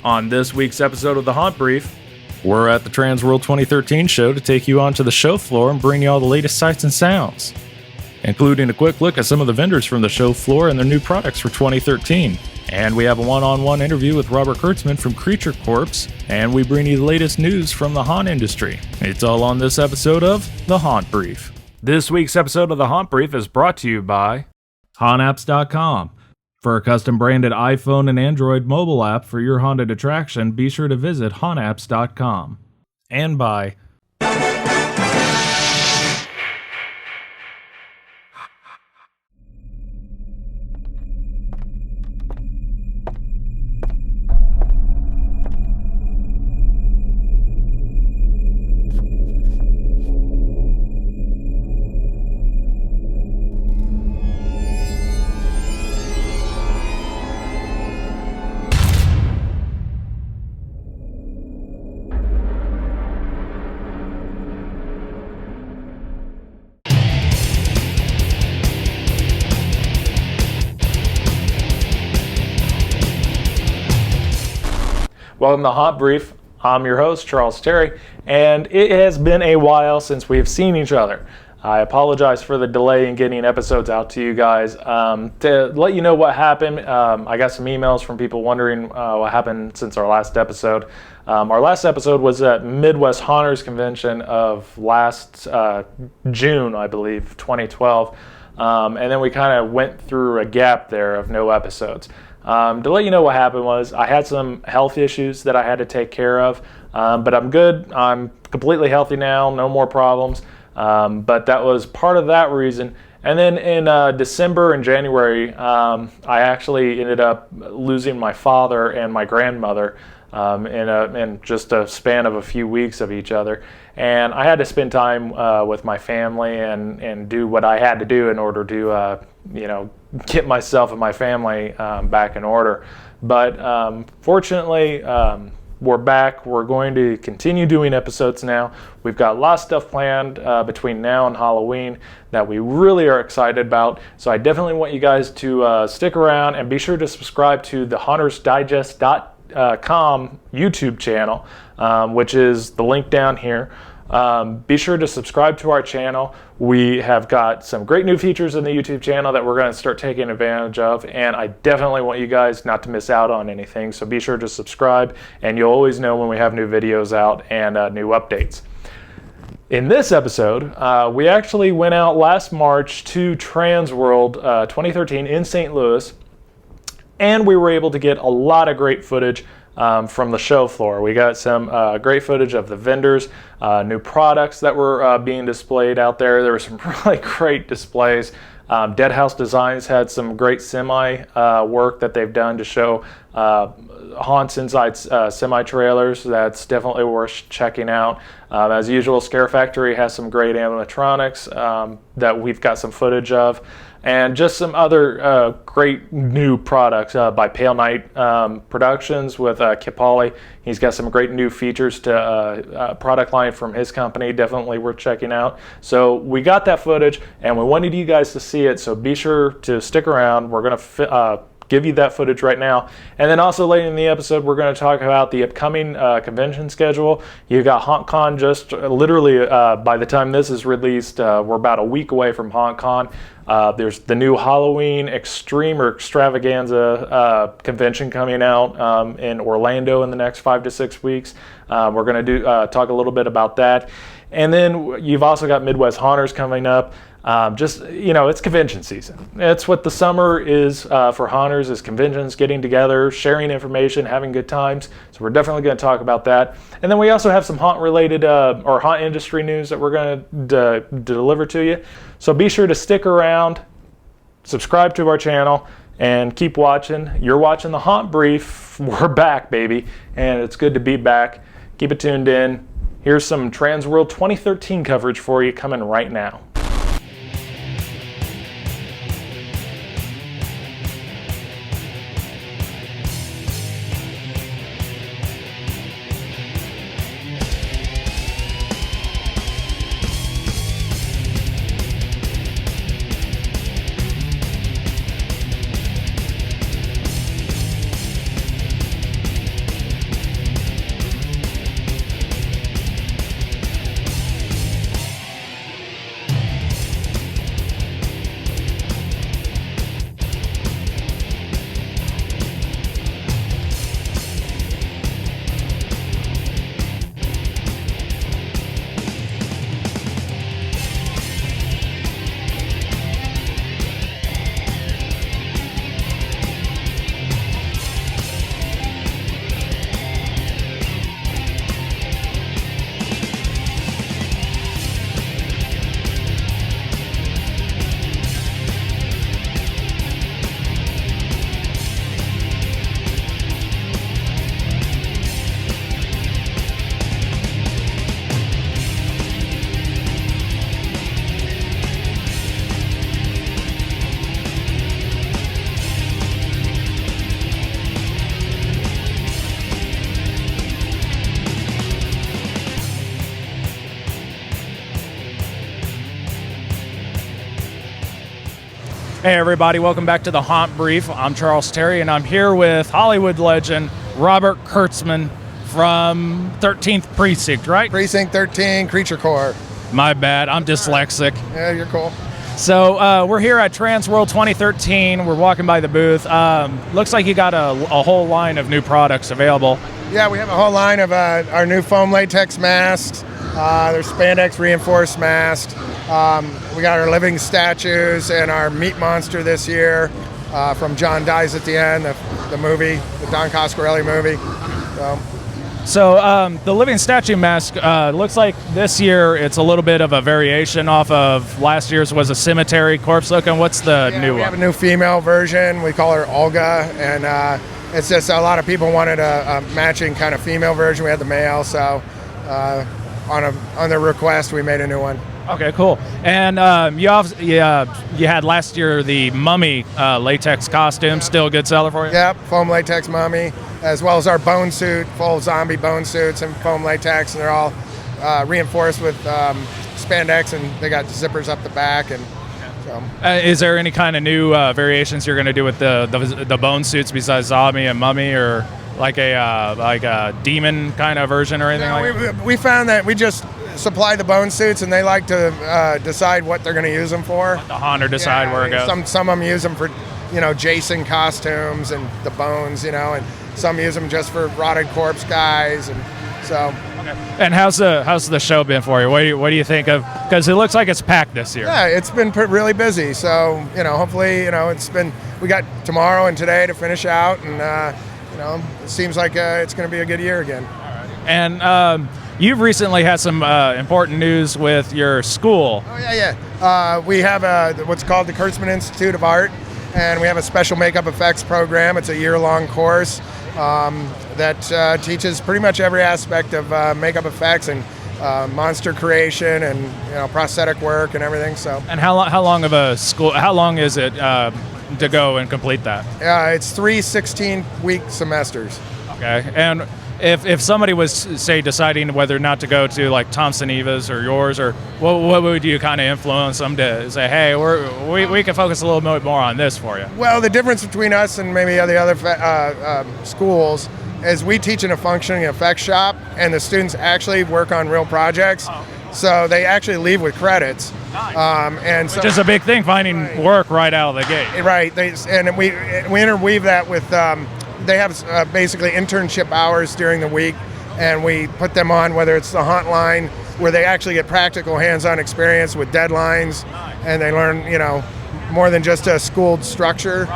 On this week's episode of the Haunt Brief, we're at the TransWorld 2013 show to take you onto the show floor and bring you all the latest sights and sounds, including a quick look at some of the vendors from the show floor and their new products for 2013. And we have a one-on-one interview with Robert Kurtzman from Creature Corpse, and we bring you the latest news from the haunt industry. It's all on this episode of The Haunt Brief. This week's episode of The Haunt Brief is brought to you by HauntApps.com. For a custom-branded iPhone and Android mobile app for your haunted attraction, be sure to visit HauntApps.com. And by Welcome to Haunt Brief. I'm your host, Charles Terry, and it has been a while since we've seen each other. I apologize for the delay in getting episodes out to you guys. To let you know what happened, I got some emails from people wondering what happened since our last episode. Our last episode was at Midwest Haunters Convention of last June, I believe, 2012. And then we kind of went through a gap there of no episodes. To let you know what happened was I had some health issues that I had to take care of, but I'm good. I'm completely healthy now, no more problems, but that was part of that reason. And then in December and January, I actually ended up losing my father and my grandmother in just a span of a few weeks of each other. And I had to spend time with my family and do what I had to do in order to, get myself and my family back in order. But fortunately, we're back. We're going to continue doing episodes now. We've got a lot of stuff planned between now and Halloween that we really are excited about. So I definitely want you guys to stick around and be sure to subscribe to the HauntersDigest.com YouTube channel, which is the link down here. Be sure to subscribe to our channel. We have got some great new features in the YouTube channel that we're going to start taking advantage of, and I definitely want you guys not to miss out on anything, so be sure to subscribe, and you'll always know when we have new videos out and new updates. In this episode, we actually went out last March to TransWorld 2013 in St. Louis, and we were able to get a lot of great footage from the show floor. We got some great footage of the vendors, new products that were being displayed out there. There were some really great displays. Dead House Designs had some great semi work that they've done to show haunts inside semi trailers. That's definitely worth checking out. As usual, Scare Factory has some great animatronics that we've got some footage of. And just some other great new products by Pale Knight Productions with Kip Hawley. He's got some great new features to product line from his company, definitely worth checking out. So we got that footage and we wanted you guys to see it, so be sure to stick around. We're going to give you that footage right now. And then also later in the episode, we're going to talk about the upcoming convention schedule. You got HauntCon just literally by the time this is released, we're about a week away from HauntCon. There's the new Halloween Extreme or Extravaganza convention coming out in Orlando in the next 5 to 6 weeks. We're going to talk a little bit about that. And then you've also got Midwest Haunters coming up. It's convention season. It's what the summer is for haunters, is conventions, getting together, sharing information, having good times. So we're definitely going to talk about that. And then we also have some haunt-related or haunt industry news that we're going to deliver to you. So be sure to stick around, subscribe to our channel, and keep watching. You're watching the Haunt Brief. We're back, baby, and it's good to be back. Keep it tuned in. Here's some TransWorld 2013 coverage for you coming right now. Hey everybody, welcome back to the Haunt Brief. I'm Charles Terry and I'm here with Hollywood legend Robert Kurtzman from 13th Precinct, right? Precinct 13, Creature Core. My bad, I'm dyslexic. Yeah, you're cool. So we're here at TransWorld 2013. We're walking by the booth. Looks like you got a whole line of new products available. Yeah, we have a whole line of our new foam latex masks. There's spandex reinforced masks. We got our living statues and our meat monster this year from John Dies at the End, the movie, the Don Coscarelli movie. So the living statue mask looks like this year it's a little bit of a variation off of last year's was a cemetery corpse looking. What's the new one? We have a new female version. We call her Olga, and it's just a lot of people wanted a matching kind of female version. We had the male, so on the request we made a new one. Okay, cool. And you had last year the mummy latex costume, still a good seller for you? Yep, foam latex mummy, as well as our bone suit, full zombie bone suits and foam latex, and they're all reinforced with spandex, and they got zippers up the back. And so. Is there any kind of new variations you're going to do with the bone suits besides zombie and mummy, or like a demon kind of version or anything like that? We found that we just supply the bone suits, and they like to decide what they're going to use them for. Let the haunter decide where it goes. Some of them use them for, Jason costumes and the bones, and some use them just for rotted corpse guys, and so. Okay. And how's the show been for you? What do you think of? Because it looks like it's packed this year. Yeah, it's been really busy. So hopefully we got tomorrow and today to finish out, and it seems like it's going to be a good year again. All right. And you've recently had some important news with your school. Oh, yeah. We have what's called the Kurtzman Institute of Art, and we have a special makeup effects program. It's a year-long course that teaches pretty much every aspect of makeup effects and monster creation and prosthetic work and everything. So. And how long of a school? How long is it to go and complete that? It's 3 16-week semesters. Okay. And if somebody was, say, deciding whether or not to go to like Thompson Eva's or yours, or what would you kind of influence them to say, hey, we can focus a little bit more on this for you? Well, the difference between us and maybe the other schools is we teach in a functioning effects shop, and the students actually work on real projects. Oh. So they actually leave with credits. Nice. Which is a big thing, finding work right out of the gate. Right. And we interweave that with they have basically internship hours during the week, and we put them on, whether it's the Haunt line, where they actually get practical hands-on experience with deadlines, and they learn, more than just a schooled structure,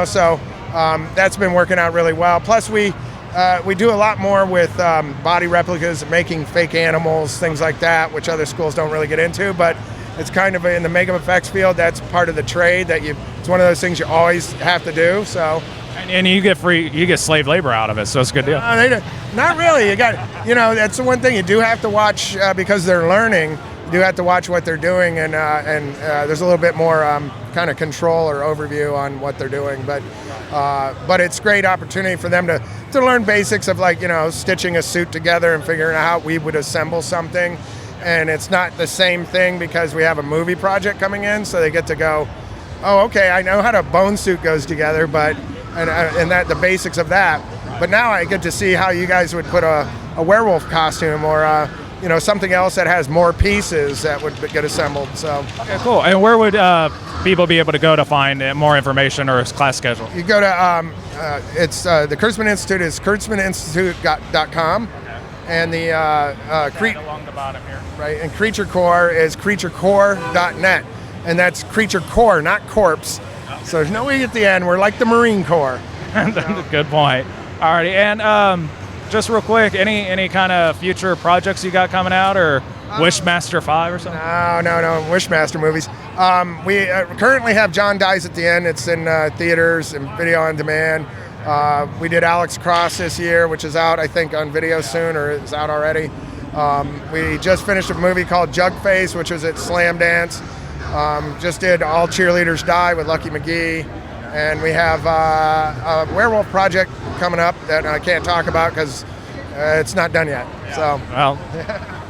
So that's been working out really well. Plus, we do a lot more with body replicas, making fake animals, things like that, which other schools don't really get into, but it's kind of in the makeup effects field. That's part of the trade it's one of those things you always have to do. So. And you get slave labor out of it, so it's a good deal. Not really. You got, that's the one thing you do have to watch because they're learning. You do have to watch what they're doing, and there's a little bit more kind of control or overview on what they're doing. But it's a great opportunity for them to learn basics of stitching a suit together and figuring out how we would assemble something. And it's not the same thing because we have a movie project coming in, so they get to go, oh, okay, I know how a bone suit goes together, and that the basics of that. But now I get to see how you guys would put a werewolf costume or something else that has more pieces that would get assembled. So. Okay, cool. And where would people be able to go to find more information or class schedule? You go to it's the Kurtzman Institute is kurtzmaninstitute.com. Okay. And the along the bottom here. Right, and Creature Core is creaturecore.net, and that's Creature Core, not corpse. Okay. So there's no E at the end. We're like the Marine Corps. Good point. Alrighty, and just real quick, any kind of future projects you got coming out, or Wishmaster 5 or something? No, Wishmaster movies. We currently have John Dies at the End. It's in theaters and video on demand. We did Alex Cross this year, which is out, I think, on video soon, or is out already. We just finished a movie called Jugface, which was at Slam Dance. Just did All Cheerleaders Die with Lucky McGee. And we have a werewolf project coming up that I can't talk about because it's not done yet. Yeah. So, well,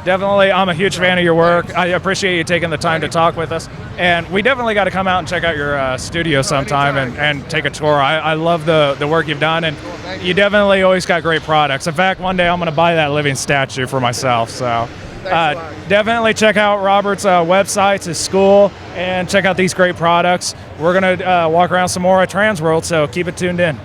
definitely, I'm a huge fan of your work. I appreciate you taking the time to talk with us. And we definitely got to come out and check out your studio sometime and take a tour. I love the work you've done, and you definitely always got great products. In fact, one day I'm going to buy that living statue for myself. So definitely check out Robert's websites, his school, and check out these great products. We're going to walk around some more at TransWorld, so keep it tuned in.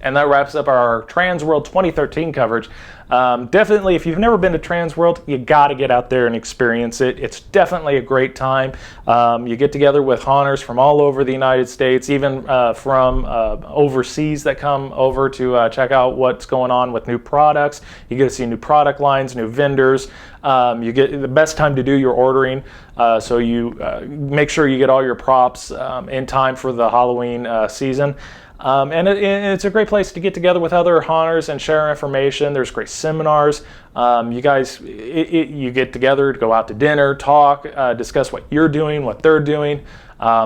And that wraps up our TransWorld 2013 coverage. Definitely, if you've never been to TransWorld, you got to get out there and experience it. It's definitely a great time. You get together with haunters from all over the United States, even from overseas that come over to check out what's going on with new products. You get to see new product lines, new vendors. You get the best time to do your ordering, so you make sure you get all your props in time for the Halloween season. And it's a great place to get together with other haunters and share information. There's great seminars. You guys, you get together to go out to dinner, talk, discuss what you're doing, what they're doing.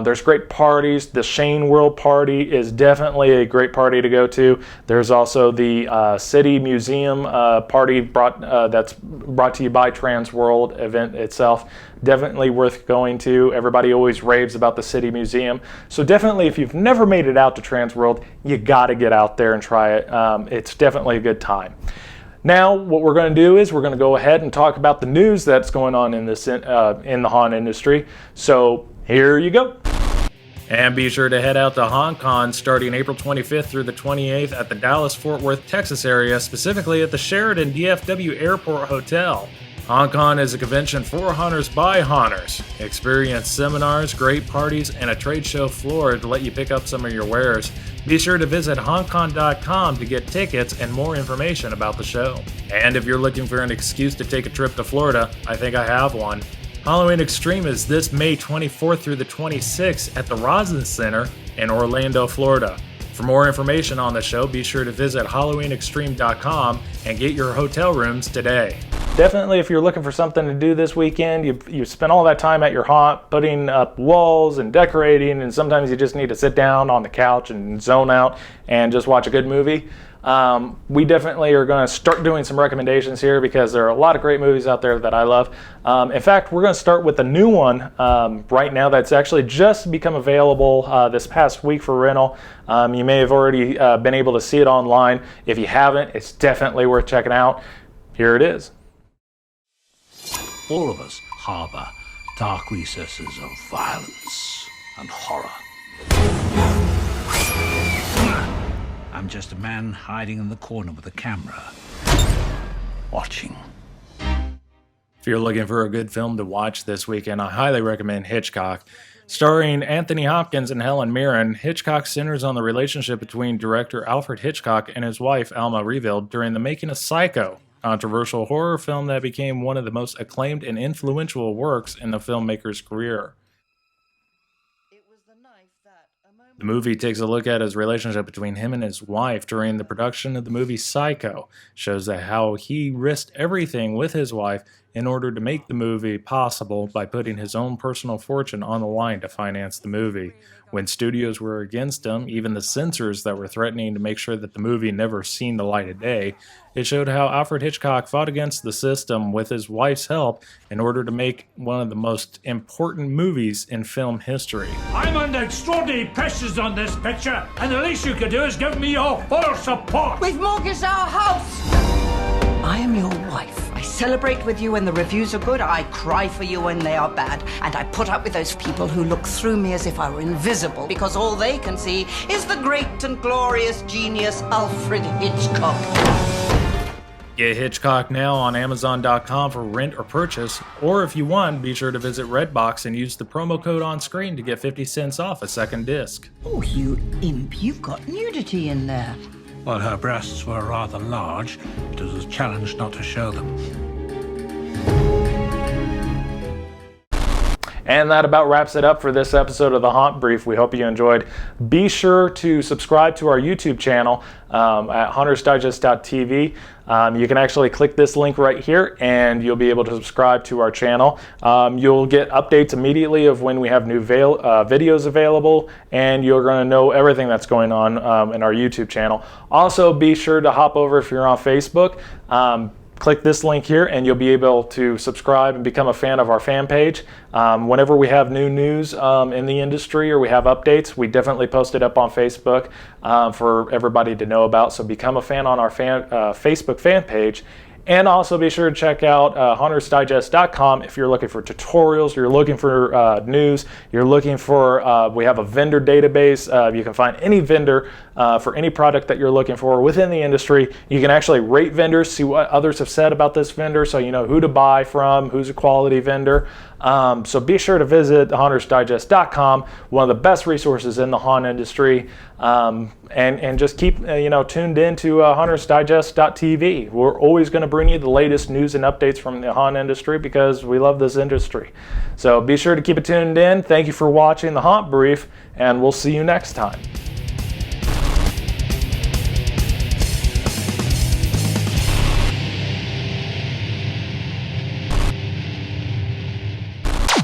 There's great parties. The Shane World Party is definitely a great party to go to. There's also the City Museum party that's brought to you by TransWorld event itself. Definitely worth going to. Everybody always raves about the City Museum. So definitely, if you've never made it out to TransWorld, you got to get out there and try it. It's definitely a good time. Now, what we're going to do is we're going to go ahead and talk about the news that's going on in this in the haunt industry. So here you go. And be sure to head out to HauntCon starting April 25th through the 28th at the Dallas-Fort Worth, Texas area, specifically at the Sheraton DFW Airport Hotel. HauntCon is a convention for haunters by haunters. Experience seminars, great parties, and a trade show floor to let you pick up some of your wares. Be sure to visit hauntcon.com to get tickets and more information about the show. And if you're looking for an excuse to take a trip to Florida, I think I have one. Halloween Extreme is this May 24th through the 26th at the Rosin Center in Orlando, Florida. For more information on the show, be sure to visit HalloweenExtreme.com and get your hotel rooms today. Definitely, if you're looking for something to do this weekend, you spend all that time at your haunt putting up walls and decorating, and sometimes you just need to sit down on the couch and zone out and just watch a good movie. We definitely are going to start doing some recommendations here because there are a lot of great movies out there that I love. In fact, we're going to start with a new one right now that's actually just become available this past week for rental. You may have already been able to see it online. If you haven't, it's definitely worth checking out. Here it is. All of us harbor dark recesses of violence and horror. I'm just a man hiding in the corner with a camera, watching. If you're looking for a good film to watch this weekend, I highly recommend Hitchcock. Starring Anthony Hopkins and Helen Mirren, Hitchcock centers on the relationship between director Alfred Hitchcock and his wife, Alma Reville, during the making of Psycho, a controversial horror film that became one of the most acclaimed and influential works in the filmmaker's career. The movie takes a look at his relationship between him and his wife during the production of the movie Psycho, shows that how he risked everything with his wife in order to make the movie possible by putting his own personal fortune on the line to finance the movie. When studios were against him, even the censors that were threatening to make sure that the movie never seen the light of day, it showed how Alfred Hitchcock fought against the system with his wife's help in order to make one of the most important movies in film history. I'm under extraordinary pressures on this picture, and the least you could do is give me your full support. We've mortgaged our house. I am your wife. I celebrate with you when the reviews are good. I cry for you when they are bad. And I put up with those people who look through me as if I were invisible because all they can see is the great and glorious genius Alfred Hitchcock. Get Hitchcock now on Amazon.com for rent or purchase, or if you want, be sure to visit Redbox and use the promo code on screen to get 50 cents off a second disc. Oh, you imp, you've got nudity in there. While her breasts were rather large, it was a challenge not to show them. And that about wraps it up for this episode of the Haunt Brief. We hope you enjoyed. Be sure to subscribe to our YouTube channel at HauntersDigest.tv. You can actually click this link right here and you'll be able to subscribe to our channel. You'll get updates immediately of when we have new videos available, and you're going to know everything that's going on in our YouTube channel. Also, be sure to hop over if you're on Facebook. Click this link here and you'll be able to subscribe and become a fan of our fan page. Whenever we have new news in the industry or we have updates, we definitely post it up on Facebook for everybody to know about. So become a fan on our Facebook fan page. And also be sure to check out HauntersDigest.com if you're looking for tutorials, you're looking for news, you're looking for, we have a vendor database. You can find any vendor for any product that you're looking for within the industry. You can actually rate vendors, see what others have said about this vendor so you know who to buy from, who's a quality vendor. So be sure to visit HauntersDigest.com, one of the best resources in the haunt industry. And just keep tuned in to HauntersDigest.tv. We're always going to bring you the latest news and updates from the haunt industry because we love this industry. So be sure to keep it tuned in. Thank you for watching the Haunt Brief, and we'll see you next time.